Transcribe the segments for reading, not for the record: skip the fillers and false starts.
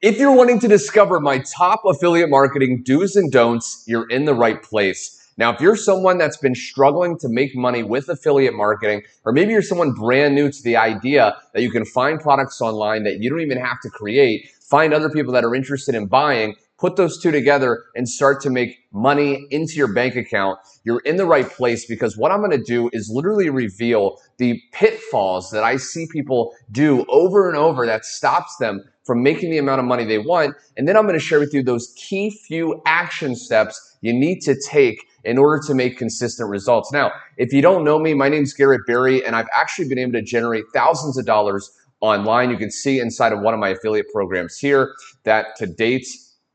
If you're wanting to discover my top affiliate marketing do's and don'ts, you're in the right place. Now, if you're someone that's been struggling to make money with affiliate marketing, or maybe you're someone brand new to the idea that you can find products online that you don't even have to create, find other people that are interested in buying, put those two together and start to make money into your bank account, you're in the right place, because what I'm going to do is literally reveal the pitfalls that I see people do over and over that stops them from making the amount of money they want. And then I'm going to share with you those key few action steps you need to take in order to make consistent results. Now, if you don't know me, my name's Garrett Berry, and I've actually been able to generate thousands of dollars online. You can see inside of one of my affiliate programs here that to date,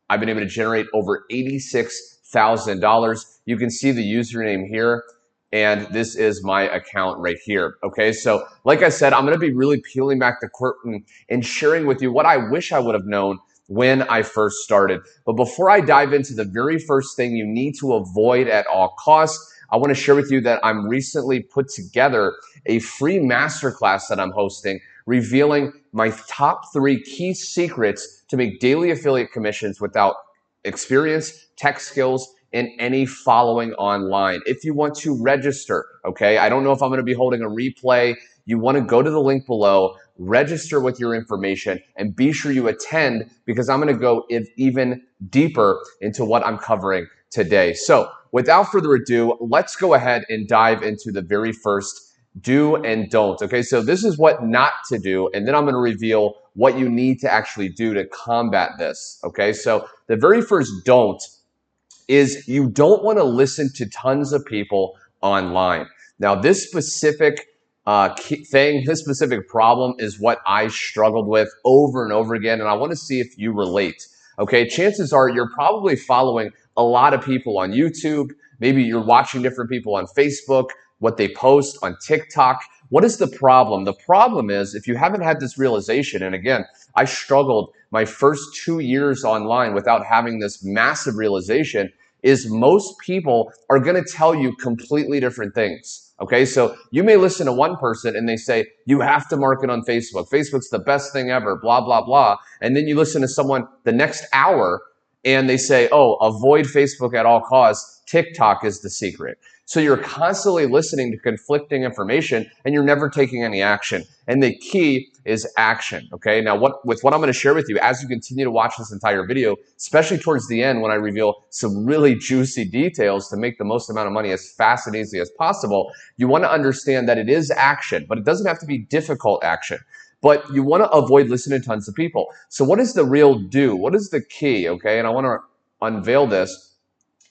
I've been able to generate over $86,000. You can see the username here, and this is my account right here. Okay, so like I said, I'm going to be really peeling back the curtain and sharing with you what I wish I would have known when I first started. But before I dive into the very first thing you need to avoid at all costs, I want to share with you that I'm recently put together a free masterclass that I'm hosting, revealing my top 3 key secrets to make daily affiliate commissions without experience, tech skills, and any following online. If you want to register, okay, I don't know if I'm going to be holding a replay. You want to go to the link below, register with your information, and be sure you attend, because I'm going to go even deeper into what I'm covering today. So without further ado, let's go ahead and dive into the very first do and don't. Okay, so this is what not to do, and then I'm going to reveal what you need to actually do to combat this. Okay, so the very first don't is you don't want to listen to tons of people online. Now, this specific this specific problem is what I struggled with over and over again, and I want to see if you relate. Okay, chances are you're probably following a lot of people on YouTube. Maybe you're watching different people on Facebook, what they post on TikTok. What is the problem? The problem is, if you haven't had this realization, and again, I struggled my first 2 years online without having this massive realization, is most people are going to tell you completely different things. Okay, so you may listen to one person and they say, you have to market on Facebook. Facebook's the best thing ever, blah, blah, blah. And then you listen to someone the next hour and they say, oh, avoid Facebook at all costs. TikTok is the secret. So you're constantly listening to conflicting information and you're never taking any action. And the key is action, okay? Now, with what I'm going to share with you as you continue to watch this entire video, especially towards the end when I reveal some really juicy details to make the most amount of money as fast and easy as possible, you want to understand that it is action, but it doesn't have to be difficult action. But you want to avoid listening to tons of people. So what is the real do? What is the key, okay? And I want to unveil this.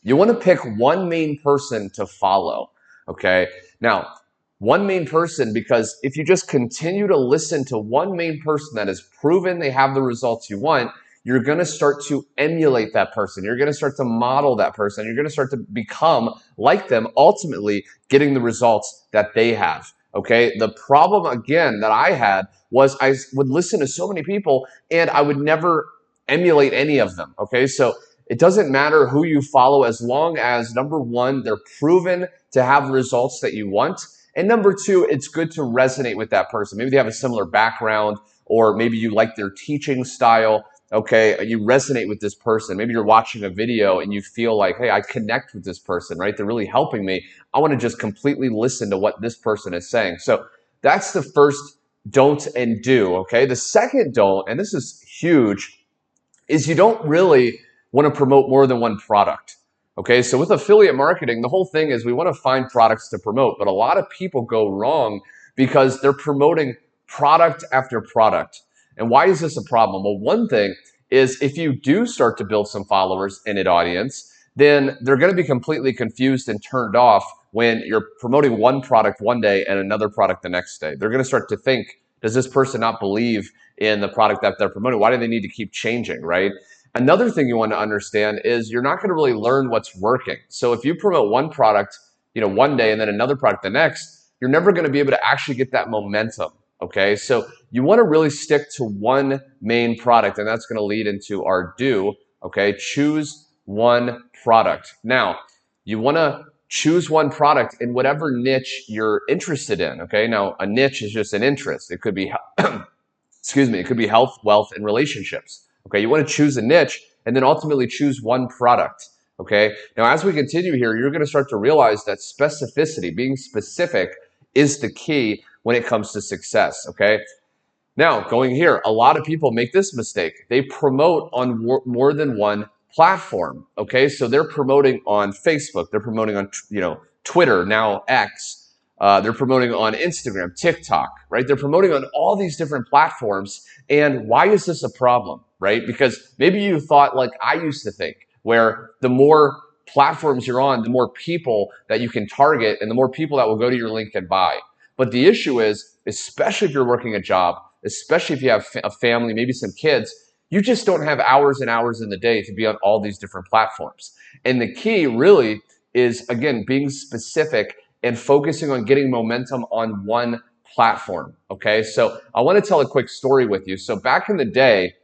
You want to pick one main person to follow, okay? Now, one main person, because if you just continue to listen to one main person that has proven they have the results you want, you're going to start to emulate that person. You're going to start to model that person. You're going to start to become like them, ultimately getting the results that they have, okay? The problem, again, that I had was I would listen to so many people and I would never emulate any of them, okay? So it doesn't matter who you follow as long as, number one, they're proven to have results that you want. And number two, it's good to resonate with that person. Maybe they have a similar background, or maybe you like their teaching style. Okay, you resonate with this person. Maybe you're watching a video and you feel like, hey, I connect with this person, right? They're really helping me. I want to just completely listen to what this person is saying. So that's the first don't and do, okay? The second don't, and this is huge, is you don't really want to promote more than one product. Okay, so with affiliate marketing, the whole thing is we want to find products to promote, but a lot of people go wrong because they're promoting product after product. And why is this a problem? Well, one thing is if you do start to build some followers in an audience, then they're going to be completely confused and turned off when you're promoting one product one day and another product the next day. They're going to start to think, does this person not believe in the product that they're promoting? Why do they need to keep changing, right? Another thing you want to understand is you're not going to really learn what's working. So if you promote one product, one day and then another product the next, you're never going to be able to actually get that momentum. Okay, so you want to really stick to one main product, and that's going to lead into our do. Okay, choose one product. Now, you want to choose one product in whatever niche you're interested in. Okay, now a niche is just an interest. It could be, excuse me, it could be health, wealth, and relationships. Okay, you want to choose a niche and then ultimately choose one product. Okay, now as we continue here, you're going to start to realize that specificity, being specific, is the key when it comes to success. Okay, now going here, a lot of people make this mistake. They promote on more than one platform. Okay, so they're promoting on Facebook, they're promoting on Twitter, now X, they're promoting on Instagram, TikTok, right? They're promoting on all these different platforms. And why is this a problem, right? Because maybe you thought like I used to think, where the more platforms you're on, the more people that you can target and the more people that will go to your link and buy. But the issue is, especially if you're working a job, especially if you have a family, maybe some kids, you just don't have hours and hours in the day to be on all these different platforms. And the key really is, again, being specific and focusing on getting momentum on one platform. Okay, so I want to tell a quick story with you. So back in the day,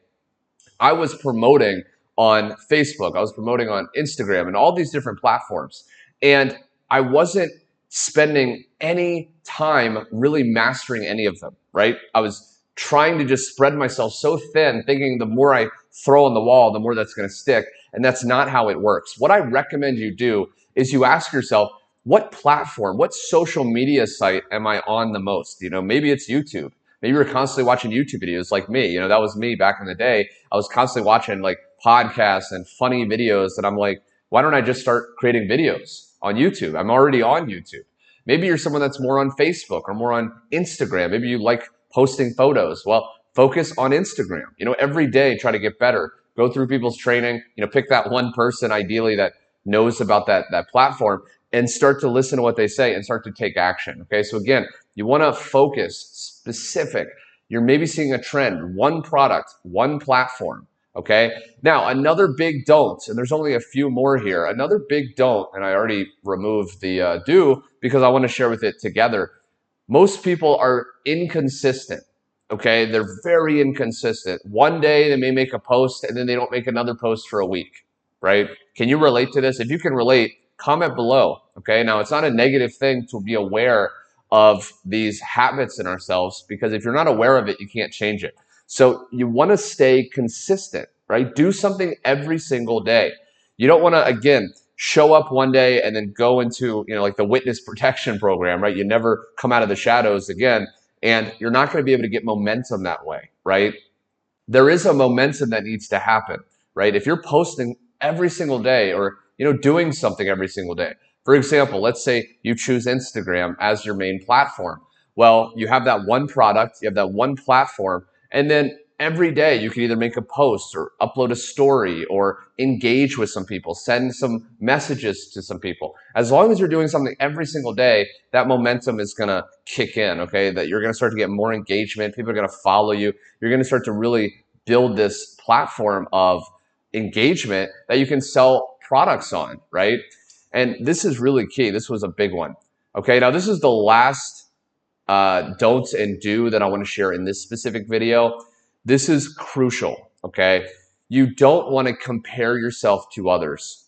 I was promoting on Facebook, I was promoting on Instagram and all these different platforms. And I wasn't spending any time really mastering any of them, right? I was trying to just spread myself so thin, thinking the more I throw on the wall, the more that's going to stick. And that's not how it works. What I recommend you do is you ask yourself, what platform, what social media site am I on the most? Maybe it's YouTube. Maybe you're constantly watching YouTube videos like me. That was me back in the day. I was constantly watching like podcasts and funny videos, and I'm like, why don't I just start creating videos on YouTube? I'm already on YouTube. Maybe you're someone that's more on Facebook or more on Instagram. Maybe you like posting photos. Well, focus on Instagram. Every day try to get better. Go through people's training. Pick that one person ideally that knows about that platform and start to listen to what they say and start to take action. Okay, so again, you want to focus specific. You're maybe seeing a trend, one product, one platform. Okay, now another big don't, and there's only a few more here. Another big don't, and I already removed the do because I want to share with it together. Most people are inconsistent. Okay, they're very inconsistent. One day they may make a post and then they don't make another post for a week, right? Can you relate to this? If you can relate, comment below. Okay, now it's not a negative thing to be aware of these habits in ourselves, because if you're not aware of it, you can't change it. So you want to stay consistent, right? Do something every single day. You don't want to, again, show up one day and then go into, like the witness protection program, right? You never come out of the shadows again, and you're not going to be able to get momentum that way, right? There is a momentum that needs to happen, right? If you're posting every single day or, doing something every single day. For example, let's say you choose Instagram as your main platform. Well, you have that one product, you have that one platform, and then every day you can either make a post or upload a story or engage with some people, send some messages to some people. As long as you're doing something every single day, that momentum is going to kick in, okay? That you're going to start to get more engagement. People are going to follow you. You're going to start to really build this platform of engagement that you can sell products on, right? And this is really key. This was a big one. Okay, now this is the last don'ts and do that I want to share in this specific video. This is crucial, okay? You don't want to compare yourself to others.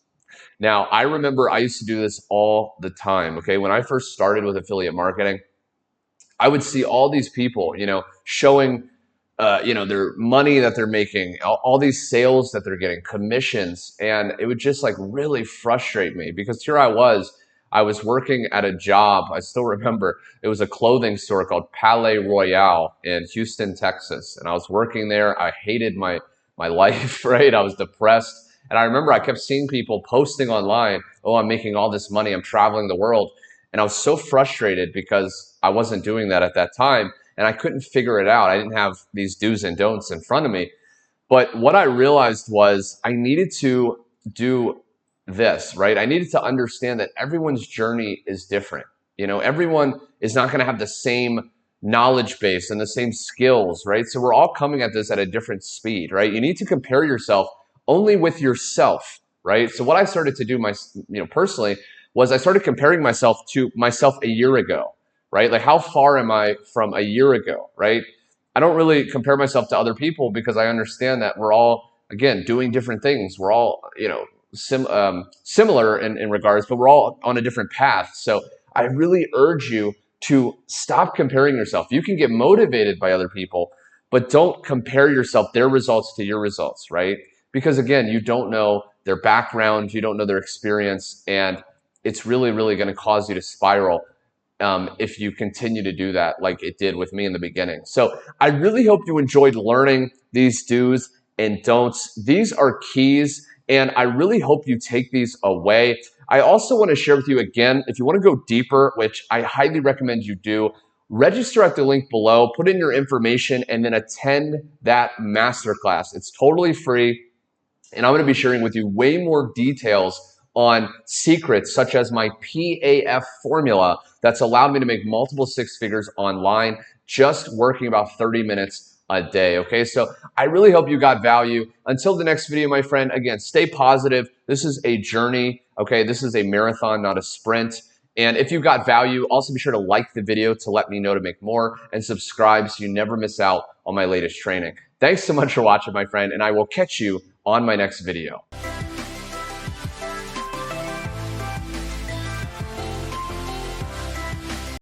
Now, I remember I used to do this all the time, okay? When I first started with affiliate marketing, I would see all these people, showing, their money that they're making, all these sales that they're getting, commissions, and it would just like really frustrate me, because here I was working at a job. I still remember it was a clothing store called Palais Royale in Houston, Texas. And I was working there. I hated my life, right? I was depressed. And I remember I kept seeing people posting online, oh, I'm making all this money, I'm traveling the world. And I was so frustrated because I wasn't doing that at that time. And I couldn't figure it out. I didn't have these do's and don'ts in front of me. But what I realized was I needed to do this, right? I needed to understand that everyone's journey is different. Everyone is not going to have the same knowledge base and the same skills, right? So we're all coming at this at a different speed, right? You need to compare yourself only with yourself, right? So what I started to do personally was I started comparing myself to myself a year ago, right? Like, how far am I from a year ago, right? I don't really compare myself to other people because I understand that we're all, again, doing different things. We're all, similar in regards, but we're all on a different path. So I really urge you to stop comparing yourself. You can get motivated by other people, but don't compare yourself, their results to your results, right? Because again, you don't know their background, you don't know their experience, and it's really, really going to cause you to spiral if you continue to do that like it did with me in the beginning. So I really hope you enjoyed learning these do's and don'ts. These are keys, and I really hope you take these away. I also want to share with you again, if you want to go deeper, which I highly recommend you do, register at the link below, put in your information, and then attend that masterclass. It's totally free, and I'm going to be sharing with you way more details on secrets such as my PAF formula that's allowed me to make multiple six figures online just working about 30 minutes a day. Okay, so I really hope you got value. Until the next video, my friend, again, stay positive. This is a journey. Okay, this is a marathon, not a sprint. And if you got value, also be sure to like the video to let me know to make more, and subscribe so you never miss out on my latest training. Thanks so much for watching, my friend, and I will catch you on my next video.